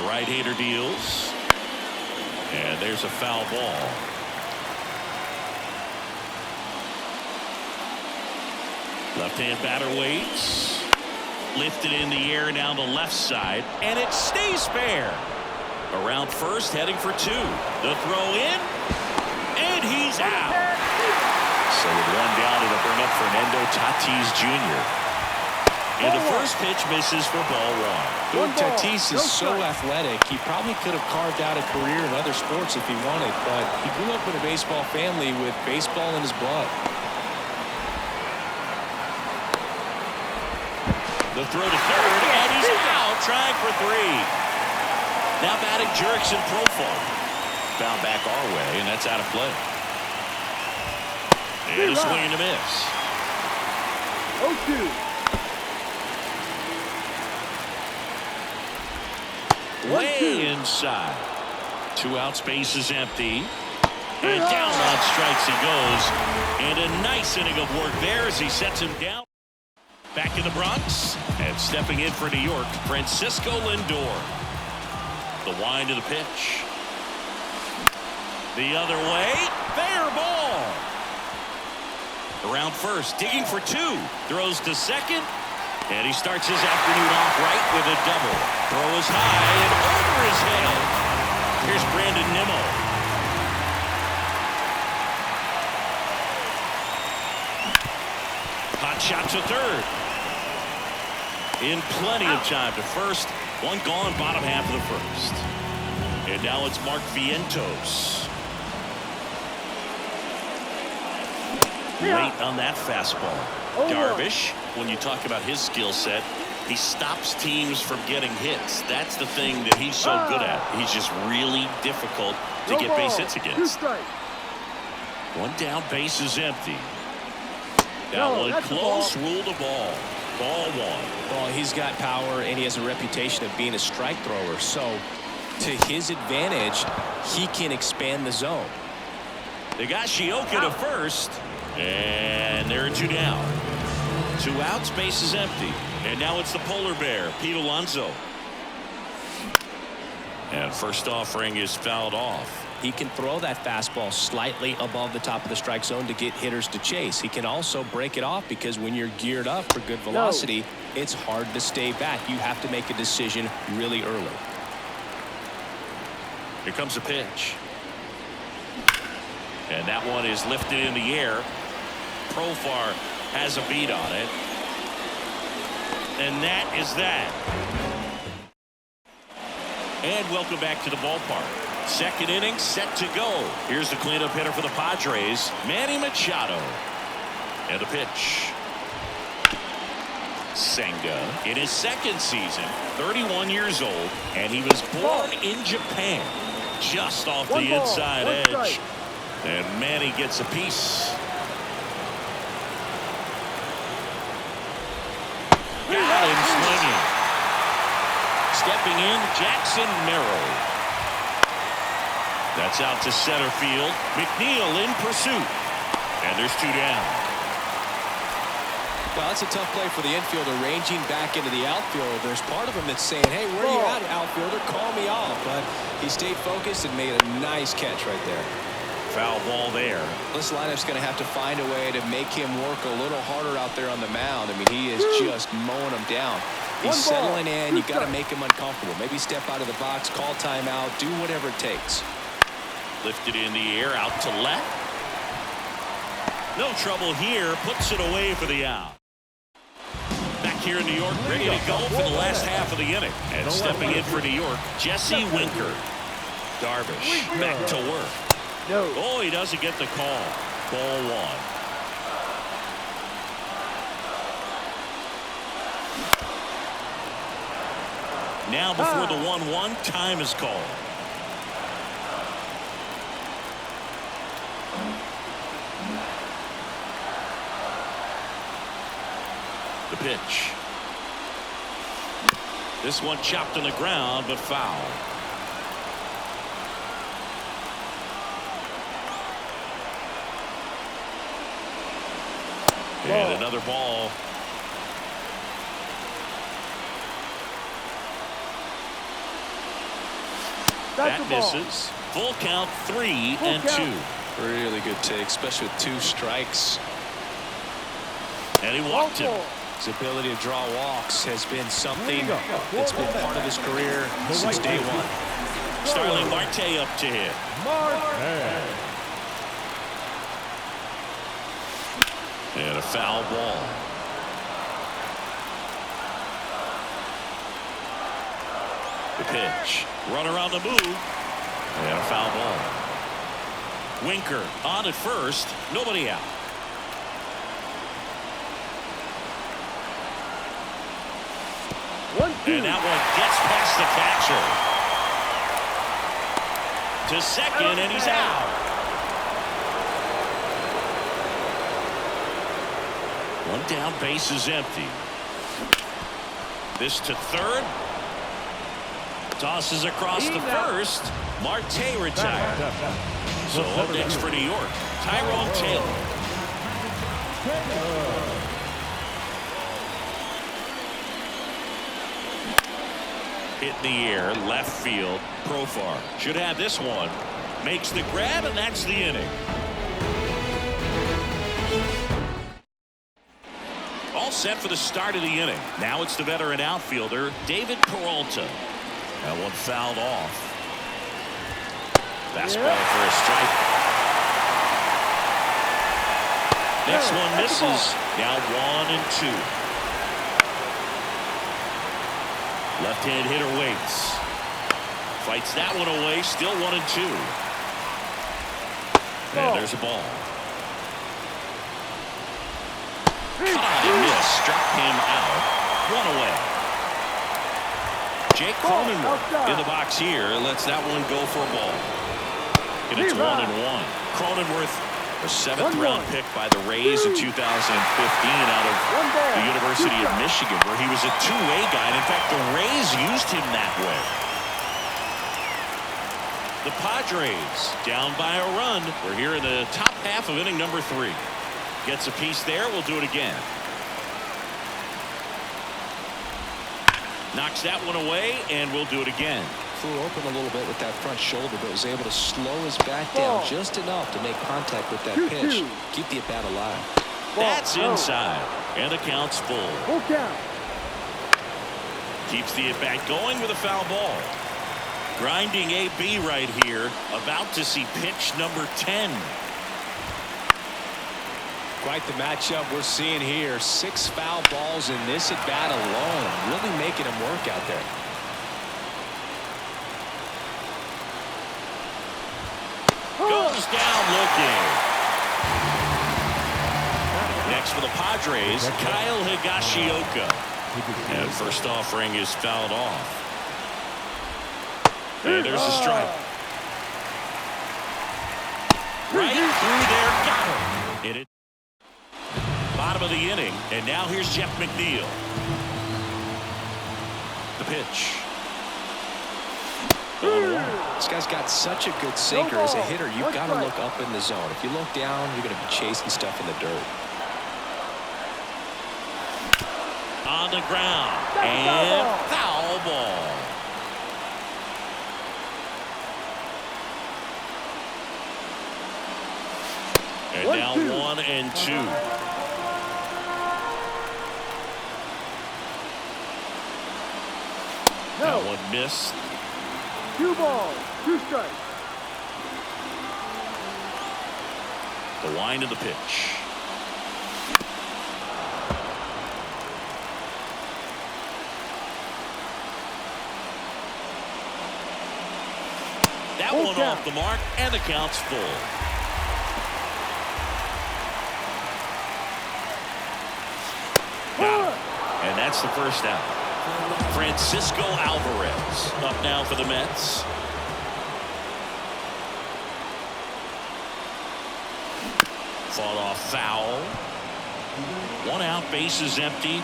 right-hander deals. And there's a foul ball. Left-hand batter waits. Lifted in the air down the left side. And it stays fair. Around first, heading for two. The throw in. And he's out. So with one down, it'll bring up Fernando Tatis Jr. And the first pitch misses for ball one. Tatis is so athletic, he probably could have carved out a career in other sports if he wanted, but he grew up in a baseball family with baseball in his blood. The throw to third, and he's out, trying for three. Now batting Jurickson Profile. Foul back our way, and that's out of play. And a swing and a miss. 0-2. Way inside. 2 outs, base is empty. And down on strikes he goes. And a nice inning of work there as he sets him down. Back in the Bronx. And stepping in for New York, Francisco Lindor. The wind of the pitch. The other way. Fair ball. Around first, digging for two. Throws to second. And he starts his afternoon off right with a double. Throw is high and over his head. Here's Brandon Nimmo. Hot shot to third. In plenty of time to first. One gone, bottom half of the first. And now it's Mark Vientos. Late on that fastball. Darvish, when you talk about his skill set, he stops teams from getting hits. That's the thing that he's so good at. He's just really difficult to get base hits against. One down, base is empty. That one close, rule the ball. Ball one. Well, he's got power, and he has a reputation of being a strike thrower. So, to his advantage, he can expand the zone. They got Shioka to first. And there are 2 down. 2 outs, base is empty. And now it's the polar bear, Pete Alonso. And first offering is fouled off. He can throw that fastball slightly above the top of the strike zone to get hitters to chase. He can also break it off because when you're geared up for good velocity, it's hard to stay back. You have to make a decision really early. Here comes a pitch. And that one is lifted in the air. Profar has a beat on it. And that is that. And welcome back to the ballpark. Second inning set to go. Here's the cleanup hitter for the Padres, Manny Machado. And the pitch. Senga in his second season, 31 years old, and he was born in Japan, just off the inside edge. And Manny gets a piece. Got him swinging. Stepping in, Jackson Merrill. That's out to center field. McNeil in pursuit. And there's 2 down. Well, that's a tough play for the infielder, ranging back into the outfield. There's part of him that's saying, hey, where are you at, outfielder? Call me off. But he stayed focused and made a nice catch right there. Foul ball there. This lineup's going to have to find a way to make him work a little harder out there on the mound. I mean, he is just mowing them down. He's settling in. You got to make him uncomfortable. Maybe step out of the box, call timeout, do whatever it takes. Lifted in the air, out to left. No trouble here. Puts it away for the out. Back here in New York, ready to go for the last half of the inning. And stepping in for New York, Jesse Winker. Darvish back to work. Oh, he doesn't get the call. Ball one. Now before the 1-1, time is called. The pitch. This one chopped on the ground, but foul. And another ball. That misses. Full count, 3-2. Really good take, especially with 2 strikes. And he walked him. His ability to draw walks has been something that's been part of his career since day one. Starling Marte up to hit. And a foul ball. The pitch. Runner on the move. And a foul ball. Winker on at first. Nobody out. And that one gets past the catcher. To second, and he's out. One down, base is empty. This to third. Tosses across the first. Marte retired. So up next for New York, Tyrone Taylor. Hit in the air, left field, Profar. Should have this one. Makes the grab, and that's the inning. All set for the start of the inning. Now it's the veteran outfielder, David Peralta. That one fouled off. Fastball for a strike. Next one misses. Now 1-2. Left-hand hitter waits. Fights that one away. Still 1-2. And there's a ball. Caught and missed. Struck him out. 1 away. Jake Cronenworth in the box here. Lets that one go for a ball. And it's 1-1. Cronenworth, a 7th round pick by the Rays in 2015 out of the University of Michigan, where he was a two-way guy. And in fact, the Rays used him that way. The Padres down by a run. We're here in the top half of inning number 3. Gets a piece there. We'll do it again. Knocks that one away, and we'll do it again. Flew open a little bit with that front shoulder, but was able to slow his bat down just enough to make contact with that pitch. Keep the at-bat alive. That's inside, and the count's full. Keeps the at-bat going with a foul ball. Grinding AB right here, about to see pitch number 10. Quite the matchup we're seeing here. 6 foul balls in this at-bat alone. Really making him work out there. Goes down looking. Next for the Padres, Kyle Higashioka. And first offering is fouled off. And there's a strike. Right through there, got him. Hit it. Bottom of the inning, and now here's Jeff McNeil. The pitch. This guy's got such a good sinker. As a hitter, you've got to look up in the zone. If you look down, you're going to be chasing stuff in the dirt. On the ground, and foul ball. And now 1-2. That one missed. 2 balls, 2 strikes. The wind of the pitch. That one off the mark, and the count's full. And that's the first out. Francisco Alvarez up now for the Mets. Fought off foul. 1 out, base is empty.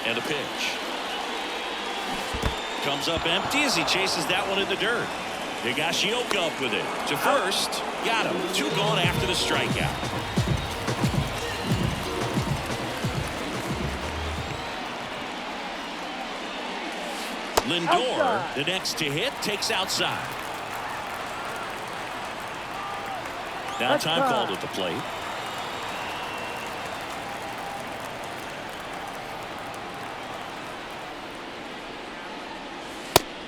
And a pitch. Comes up empty as he chases that one in the dirt. Higashioka up with it. To first. Got him. 2 gone after the strikeout. Lindor, Outside. the next to hit, takes outside. Now time called at the plate.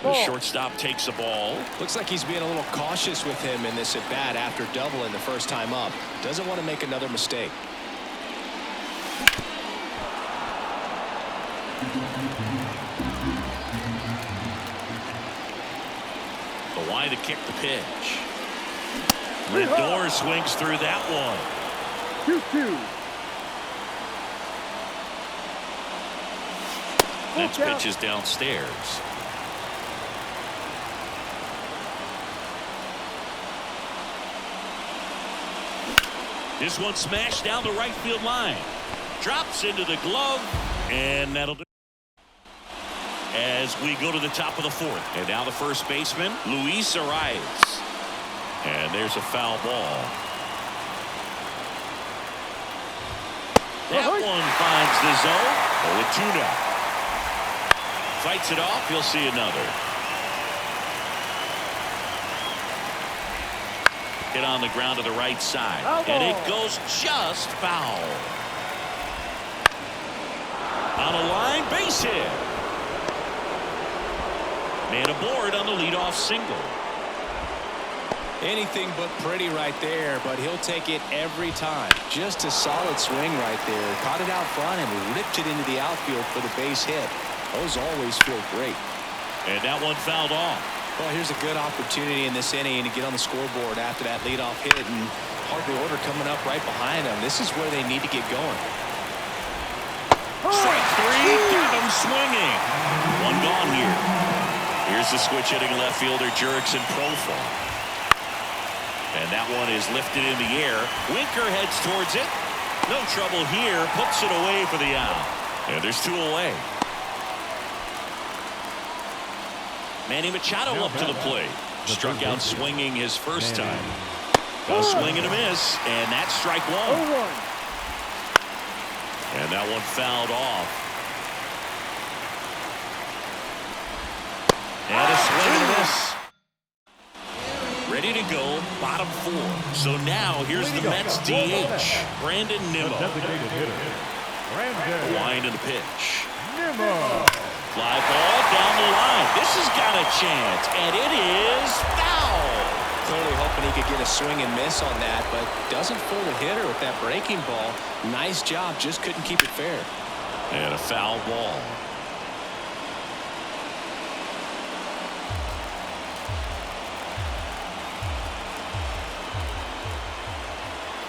The shortstop takes a ball. Looks like he's being a little cautious with him in this at bat after doubling the first time up. Doesn't want to make another mistake. The wide to kick the pitch. Lindor swings through that one. 2-2. Next pitch is downstairs. This one smashed down the right field line. Drops into the glove, and that'll do. As we go to the top of the 4th. And now the first baseman, Luis Arias. And there's a foul ball. That one finds the zone. 0-2 now. Fights it off. You'll see another. Hit on the ground to the right side. And it goes just foul. On a line, base hit. Man aboard on the leadoff single. Anything but pretty right there, but he'll take it every time. Just a solid swing right there. Caught it out front and ripped it into the outfield for the base hit. Those always feel great. And that one fouled off. Well, here's a good opportunity in this inning to get on the scoreboard after that leadoff hit, and hardly order coming up right behind them. This is where they need to get going. Strike 3, got him swinging. One gone here. Here's the switch hitting left fielder Jurickson Profar. And that one is lifted in the air. Winker heads towards it. No trouble here. Puts it away for the out. And there's 2 away. Manny Machado up to the plate. Struck out swinging his first time. A swing and a miss, and that's strike 1. And that one fouled off. And a swing and a miss. Ready to go, bottom 4. So now here's the Mets DH, Brandon Nimmo. Wind of the pitch. Fly ball down the line. This has got a chance, and it is foul. Clearly hoping he could get a swing and miss on that, but doesn't fool the hitter with that breaking ball. Nice job, just couldn't keep it fair. And a foul ball.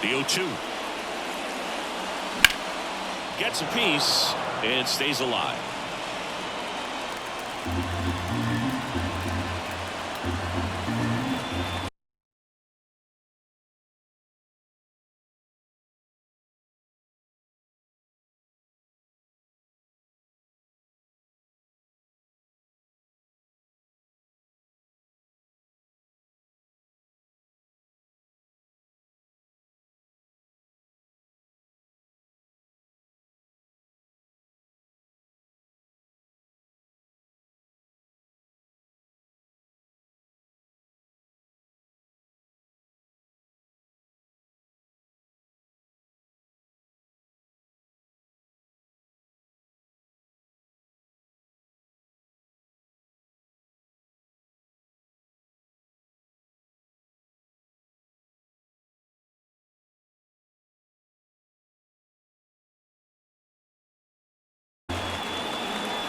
The 0-2. Gets a piece and stays alive.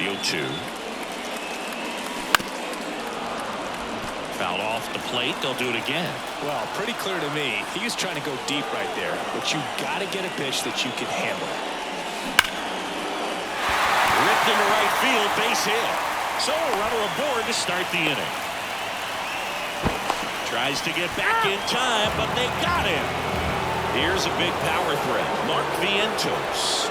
The 0-2. Fouled off the plate. They'll do it again. Well, pretty clear to me. He was trying to go deep right there, but you got to get a pitch that you can handle. Ripped into right field, base hit. So a runner aboard to start the inning. Tries to get back in time, but they got him. Here's a big power threat. Mark Vientos.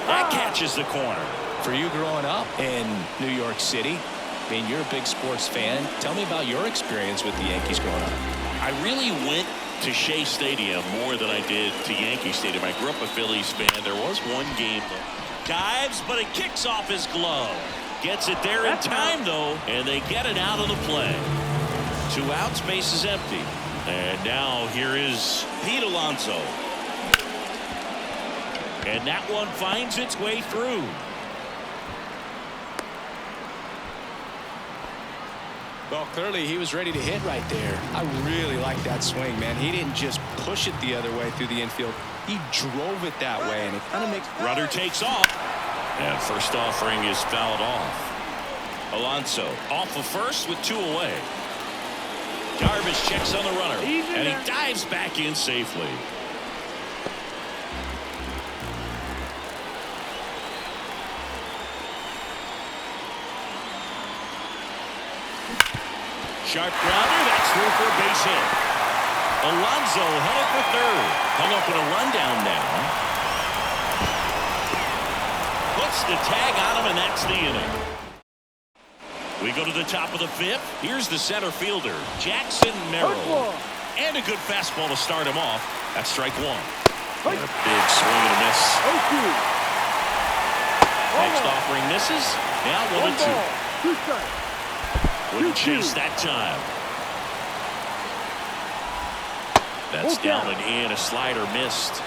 That catches the corner. For you growing up in New York City, I mean, you're a big sports fan. Tell me about your experience with the Yankees growing up. I really went to Shea Stadium more than I did to Yankee Stadium. I grew up a Phillies fan. There was one game that dives, but it kicks off his glove. Gets it there in time, though, and they get it out of the play. 2 outs, base is empty. And now here is Pete Alonso. And that one finds its way through. Well, clearly he was ready to hit right there. I really like that swing, man. He didn't just push it the other way through the infield. He drove it that way, and it kind of makes... Runner takes off. And first offering is fouled off. Alonso off of first with 2 away. Garbage checks on the runner, and he dives back in safely. Sharp grounder, that's through for a base hit. Alonso headed for third. Hung up in a rundown now. Puts the tag on him, and that's the inning. We go to the top of the 5th. Here's the center fielder, Jackson Merrill. And a good fastball to start him off. That's strike 1. And a big swing and a miss. Next offering misses. Now 1-2. 2 strikes. Wouldn't chase that time. That's down and in. A slider missed.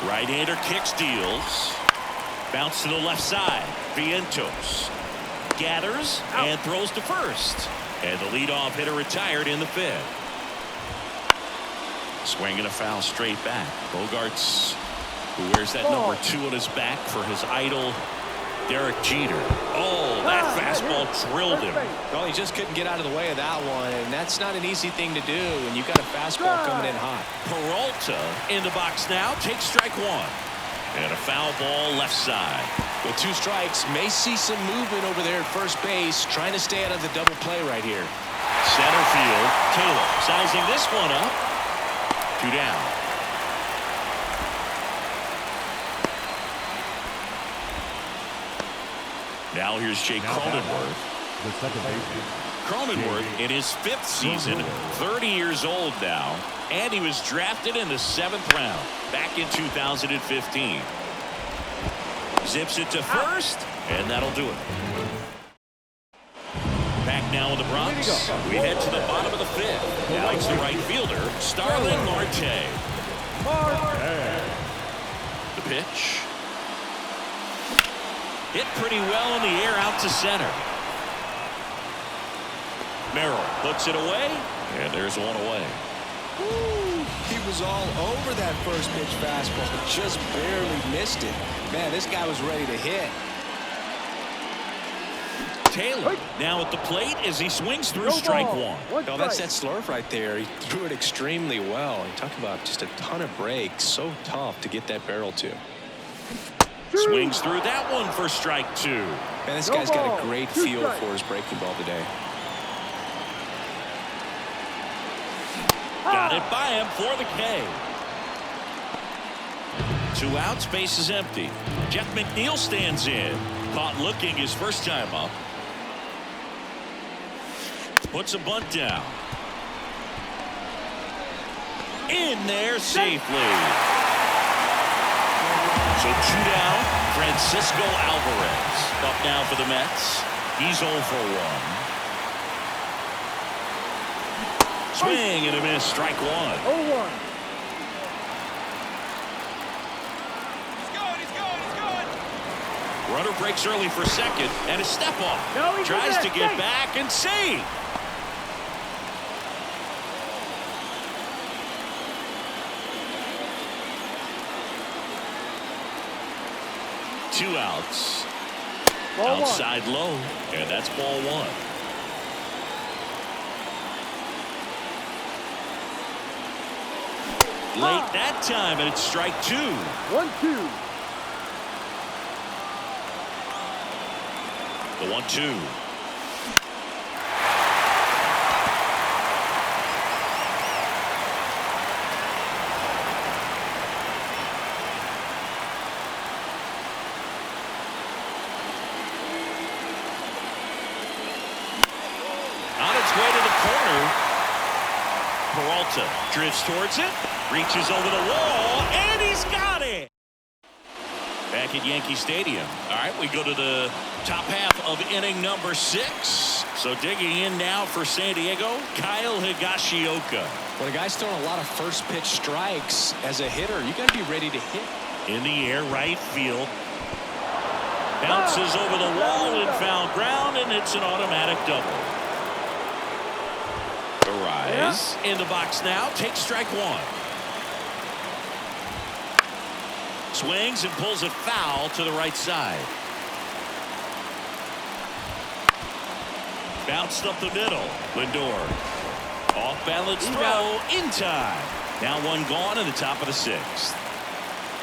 Right-hander kicks, deals. Bounce to the left side. Vientos gathers and throws to first. And the leadoff hitter retired in the 5th. Swinging a foul straight back. Bogarts, who wears that number 2 on his back for his idol, Derek Jeter. Oh, that fastball drilled him. Well, he just couldn't get out of the way of that one, and that's not an easy thing to do when you've got a fastball coming in hot. Peralta in the box now. Takes strike 1. And a foul ball left side. With 2 strikes, may see some movement over there at first base, trying to stay out of the double play right here. Center field, Taylor sizing this one up. 2 down. Now here's Jake Cronenworth. The second baseman. Cronenworth in his 5th season, 30 years old now, and he was drafted in the 7th round back in 2015. Zips it to first, and that'll do it. Back now in the Bronx, we head to the bottom of the 5th. Now it's the right fielder, Starling Marte. The pitch. Hit pretty well in the air out to center. Merrill puts it away, and there's one away. Ooh, he was all over that first pitch fastball, just barely missed it. Man, this guy was ready to hit. Taylor now at the plate as he swings through strike 1. Well, that's that slurve right there. He threw it extremely well. You talk about just a ton of breaks. So tough to get that barrel to. Swings through that one for strike 2. Man, this guy's got a great feel for his breaking ball today. Got it by him for the K. 2 outs, base is empty. Jeff McNeil stands in. Caught looking his first time up. Puts a bunt down. In there safely. So 2 down. Francisco Alvarez up now for the Mets. He's 0 for 1. Swing and a miss, strike 1. 0-1. Runner breaks early for second, and a step off. Tries to get back and save. Two outs. Ball Outside low, and that's ball 1. Late that time, and it's strike 2. 1-2. The 1-2. Peralta drifts towards it, reaches over the wall, and he's got it. Back at Yankee Stadium. All right, we go to the top half of inning number 6. So digging in now for San Diego, Kyle Higashioka. When a guy's throwing a lot of first pitch strikes as a hitter, you got to be ready to hit. In the air, right field. Bounces over the wall in foul ground, and it's an automatic double. Arise in the box now. Takes strike 1. Swings and pulls it foul to the right side. Bounced up the middle. Lindor. Off balance throw in time. Now 1 gone in the top of the 6th.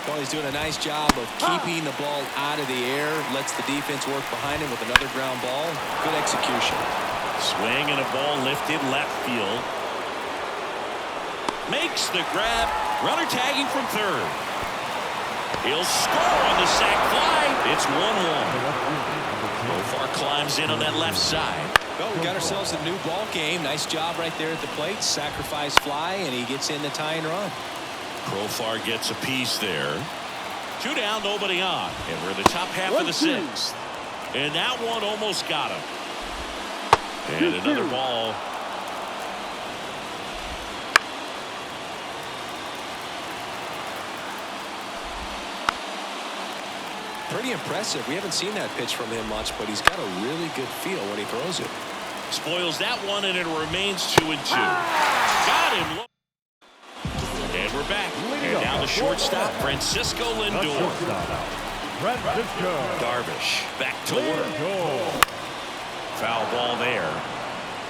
Well, he's doing a nice job of keeping the ball out of the air. Lets the defense work behind him with another ground ball. Good execution. Swing and a ball lifted left field. Makes the grab. Runner tagging from third. He'll score on the sac fly. It's 1-1. Profar climbs in on that left side. Well, we got ourselves a new ball game. Nice job right there at the plate. Sacrifice fly, and he gets in the tying run. Profar gets a piece there. 2 down, nobody on. And we're in the top half of the 6th. And that one almost got him. And another ball. Pretty impressive. We haven't seen that pitch from him much, but he's got a really good feel when he throws it. Spoils that one, and it remains 2-2. Got him. And we're back. And now the shortstop, Francisco Lindor. Darvish back to work. Foul ball there.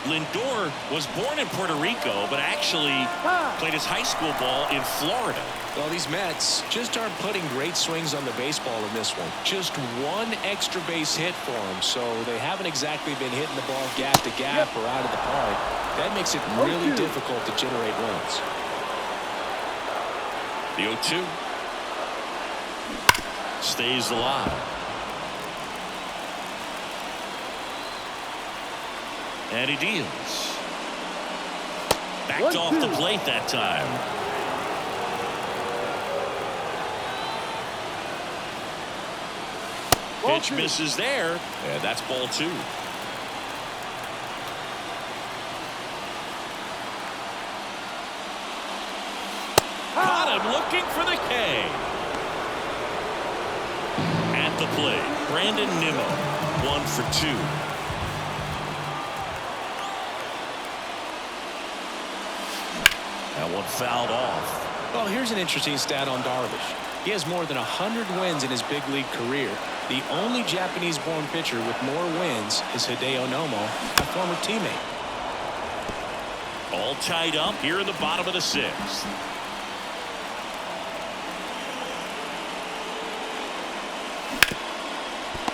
Lindor was born in Puerto Rico, but actually played his high school ball in Florida. Well, these Mets just aren't putting great swings on the baseball in this one. Just 1 extra base hit for them, so they haven't exactly been hitting the ball gap to gap or out of the park. That makes it really difficult to generate runs. The 0-2 stays alive. And he deals. Backed off the plate that time. Pitch misses there, and that's ball 2. Caught him looking for the K. At the plate, Brandon Nimmo, 1 for 2. That one fouled off. Well, here's an interesting stat on Darvish. He has more than 100 wins in his big league career. The only Japanese-born pitcher with more wins is Hideo Nomo, a former teammate. All tied up here in the bottom of the 6th.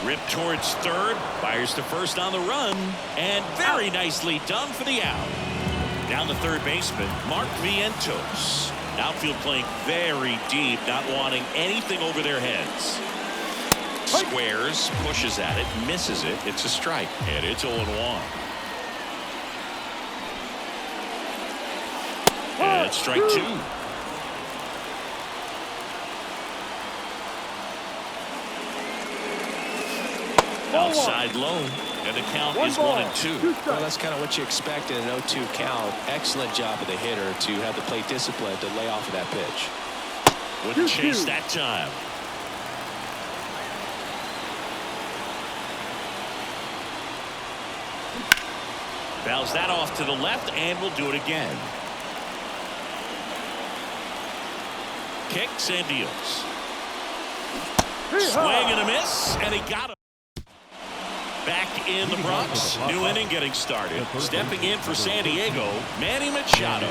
Ripped towards third, fires to first on the run, and very nicely done for the out. Down the third baseman, Mark Vientos. Outfield playing very deep, not wanting anything over their heads. Squares, pushes at it, misses it. It's a strike, and it's 0-1. And it's strike 2. Outside low, and the count is 1-2. Well, that's kind of what you expect in an 0-2 count. Excellent job of the hitter to have the plate discipline to lay off of that pitch. Wouldn't chase that time. Fouls that off to the left, and we'll do it again. Kicks and deals. Swing and a miss, and he got him. Back in the Bronx, new inning getting started. Stepping in for San Diego, Manny Machado.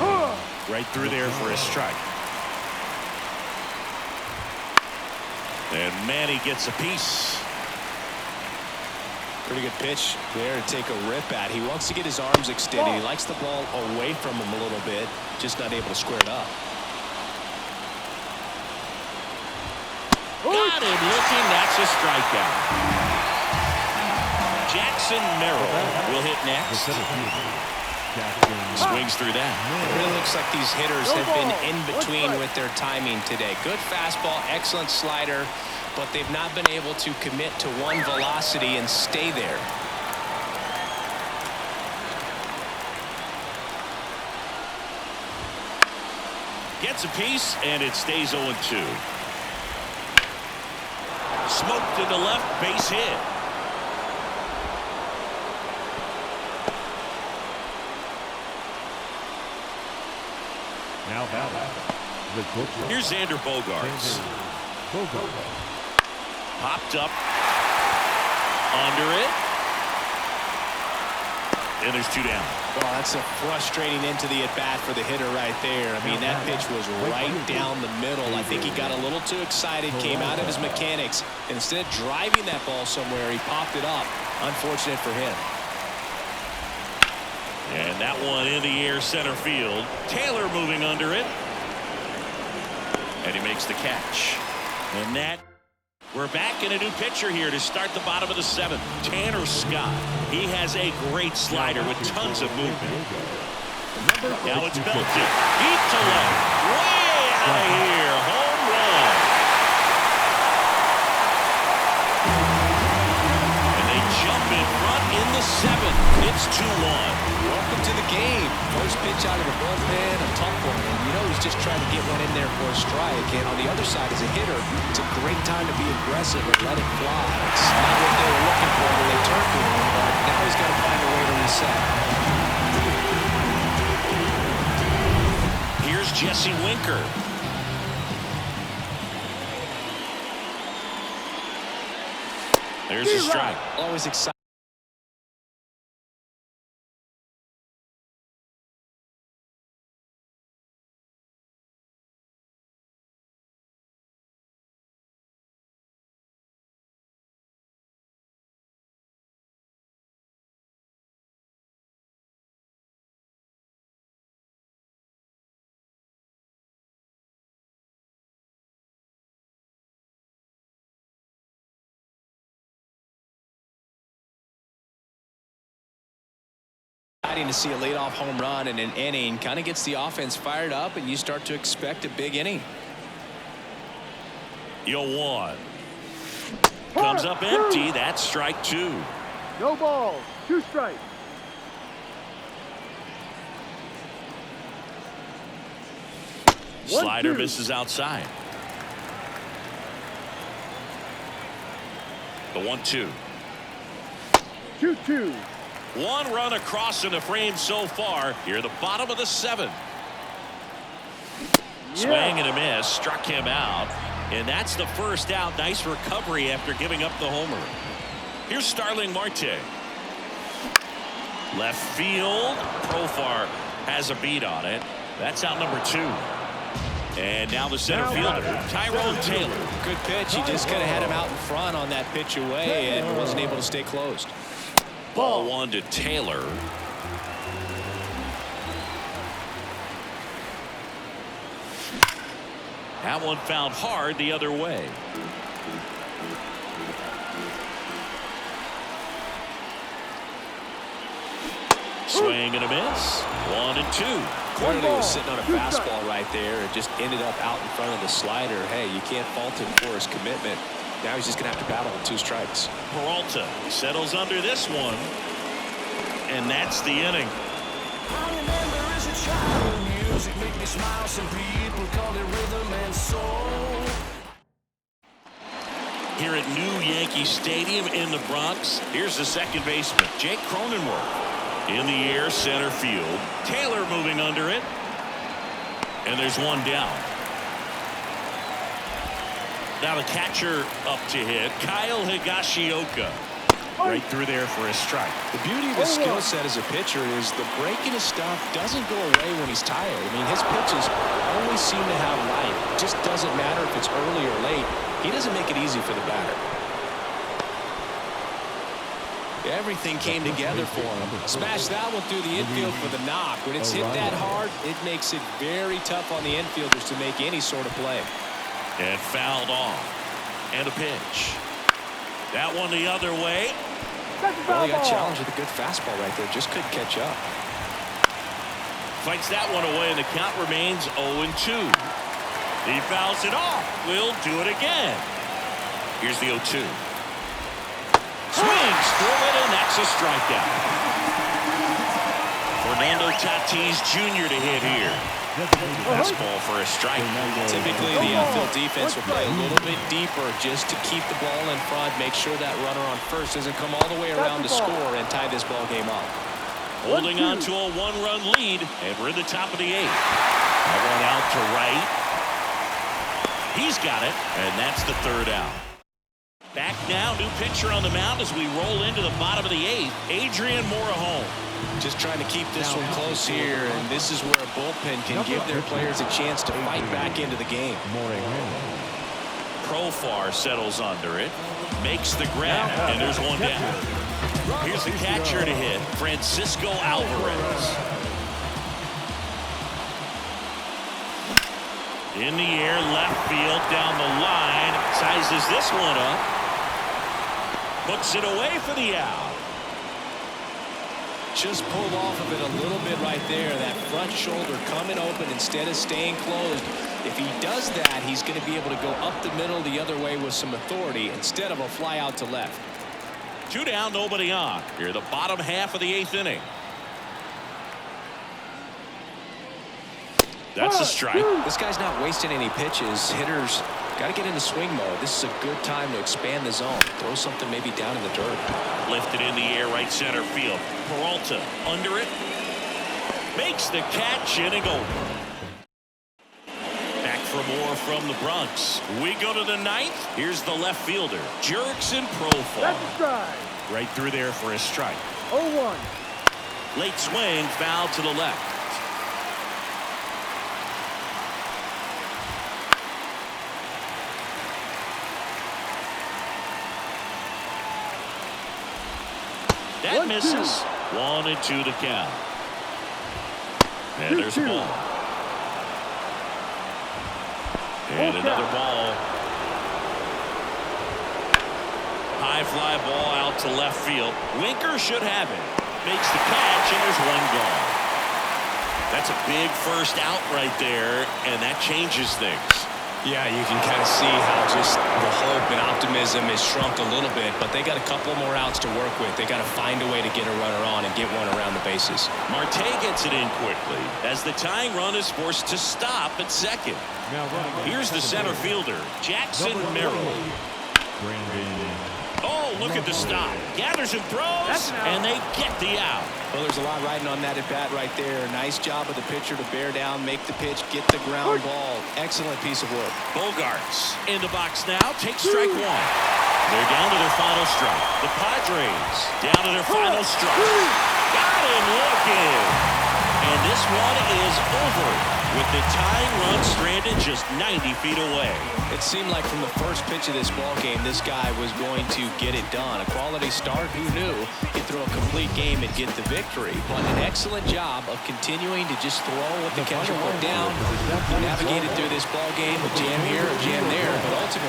Right through there for a strike. And Manny gets a piece. Pretty good pitch there to take a rip at. He wants to get his arms extended. He likes the ball away from him a little bit, just not able to square it up. Got him looking. That's a strikeout. Jackson Merrill will hit next. Swings through that. It really looks like these hitters have been in between with their timing today. Good fastball, excellent slider, but they've not been able to commit to one velocity and stay there. Gets a piece, and it stays 0-2. Smoked into left, base hit. Now Here's Xander Bogaerts. Popped up. Under it. And there's 2 down. Well, that's a frustrating end to the at-bat for the hitter right there. I mean, that pitch was right down the middle. I think he got a little too excited, came out of his mechanics. Instead of driving that ball somewhere, he popped it up. Unfortunate for him. And that one in the air center field. Taylor moving under it. And he makes the catch. And that, we're back in a new pitcher here to start the bottom of the 7th. Tanner Scott. He has a great slider with tons of movement. Now it's belted. Deep to left. Way out of here. Home run. And they jump in front in the 7th. It's 2-1. Welcome to the game. First pitch out of the bullpen, a tough one. And you know he's just trying to get one in there for a strike. And on the other side, as a hitter, it's a great time to be aggressive and let it fly. It's not what they were looking for when they turned to him, but now he's got to find a way to reset. Here's Jesse Winker. There's a strike. Always excited. To see a leadoff home run in an inning kind of gets the offense fired up, and you start to expect a big inning. 0-1. Comes up empty. That's strike 2. No ball. 2 strikes. Slider misses outside. The 1-2. 2-2. 1 run across in the frame so far. Here, the bottom of the 7th. Swing and a miss. Struck him out. And that's the first out. Nice recovery after giving up the homer. Here's Starling Marte. Left field. Profar has a beat on it. That's out number 2. And now the center fielder, Tyrone Taylor. Good pitch. He just kind of had him out in front on that pitch away and wasn't able to stay closed. Ball 1 to Taylor. That one found hard the other way. Swing and a miss. 1-2. Clearly was sitting on a fastball right there. It just ended up out in front of the slider. Hey, you can't fault him for his commitment. Now he's just going to have to battle with 2 strikes. Peralta settles under this one. And that's the inning. I remember as a child, music made me smile. Some people called it rhythm and soul. Here at New Yankee Stadium in the Bronx, here's the second baseman, Jake Cronenworth. In the air, center field. Taylor moving under it. And there's 1 down. Now the catcher up to hit, Kyle Higashioka. Right through there for a strike. The beauty of his skill set as a pitcher is the break in his stuff doesn't go away when he's tired. I mean, his pitches always seem to have life. It just doesn't matter if it's early or late. He doesn't make it easy for the batter. Everything came together for him. Smashed that one through the infield for the knock. When it's hit that hard, it makes it very tough on the infielders to make any sort of play. And fouled off. And a pitch. That one the other way. Well, he got challenged with a good fastball right there. Just couldn't catch up. fights that one away, and the count remains 0-2. He fouls it off. Will do it again. Here's the 0-2. Swings through it, and that's a strikeout. Fernando Tatis Jr. to hit here. Fastball for a strike. Typically, the outfield defense will play a little bit deeper just to keep the ball in front, make sure that runner on first doesn't come all the way around to score and tie this ball game up. Holding on to a one-run lead, and we're in the top of the 8th. That one out to right. He's got it, and that's the 3rd out. Back now, new pitcher on the mound as we roll into the bottom of the 8th. Adrian Morejon. Just trying to keep this one close here, and this is where a bullpen can give their players a chance to fight back into the game. Profar settles under it, makes the grab, and there's one down. Here's the catcher to hit, Francisco Alvarez. In the air, left field, down the line, sizes this one up, puts it away for the out. Just pulled off of it a little bit right there. That front shoulder coming open instead of staying closed. If he does that, he's going to be able to go up the middle the other way with some authority instead of a fly out to left. 2 down, nobody on. Here, the bottom half of the 8th inning. That's a strike. This guy's not wasting any pitches. Hitters got to get into swing mode. This is a good time to expand the zone. Throw something maybe down in the dirt. Lifted in the air, right center field. Peralta under it. Makes the catch, inning over. Back for more from the Bronx. We go to the 9th. Here's the left fielder, Jurickson Profar. That's a strike. Right through there for a strike. 0-1. Late swing, foul to the left. That misses. 1-2 to count. And there's a ball. And another ball. High fly ball out to left field. Winker should have it. Makes the catch, and there's one gone. That's a big first out right there, and that changes things. Yeah, you can kind of see how just the hope and optimism is shrunk a little bit, but they got a couple more outs to work with. They got to find a way to get a runner on and get one around the bases. Marte gets it in quickly as the tying run is forced to stop at second. Here's the center fielder, Jackson Merrill. Oh, look at the stop. Gathers and throws, and they get the out. Well, there's a lot riding on that at bat right there. Nice job of the pitcher to bear down, make the pitch, get the ground ball. Excellent piece of work. Bogarts in the box now, takes strike 1. They're down to their final strike. The Padres down to their final strike. Got him looking. And this one is over with the tying run stranded just 90 feet away. It seemed like from the first pitch of this ball game, this guy was going to get it done. A quality start, who knew? He'd throw a complete game and get the victory. But an excellent job of continuing to just throw what the catcher put down. He navigated through this ball game, a jam here, a jam there, but ultimately